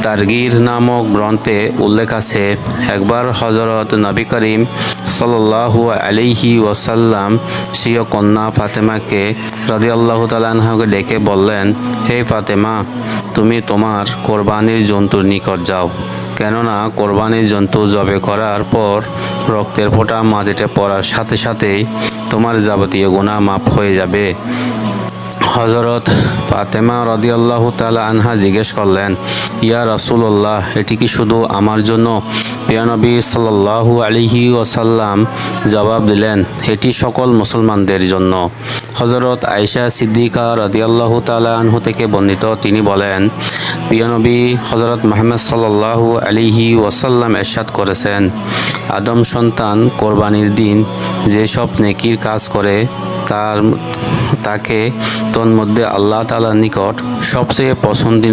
তারগির নামক গ্রন্থে উল্লেখ আছে, একবার হযরত নবী করিম সাল্লাল্লাহু আলাইহি ওয়াসাল্লাম স্বীয় কন্যা ফাতেমাকে রাদিয়াল্লাহু তাআলা আনহাকে ডেকে বললেন, হে ফাতেমা, তুমি তোমার কোরবানির জন্তুর নিকট যাও, কেননা কোরবানির জন্তু জবে করার পর রক্তের ফোঁটা মাটিতে পড়ার সাথে সাথেই তোমার যাবতীয় গুনাহ মাফ হয়ে যাবে। হযরত ফাতেমা রাদিয়াল্লাহু তাআলা আনহা জিজ্ঞেস করলেন, ইয়া রাসূলুল্লাহ, এটি কি শুধু আমার জন্য? প্রিয় নবী সাল্লাল্লাহু আলাইহি ওয়াসাল্লাম জবাব দিলেন, এটি সকল মুসলমানদের জন্য। হযরত আয়েশা সিদ্দিকা রাদিয়াল্লাহু তাআলা আনহা থেকে বর্ণিত, তিনি বলেন, প্রিয় নবী হযরত মুহাম্মদ সাল্লাল্লাহু আলাইহি ওয়াসাল্লাম ইরশাদ করেছেন, আদম সন্তান কোরবানির দিন যেসব নেকির কাজ করে তাকে তন্মধ্যে আল্লাহ তাআলার নিকট সবচেয়ে পছন্দের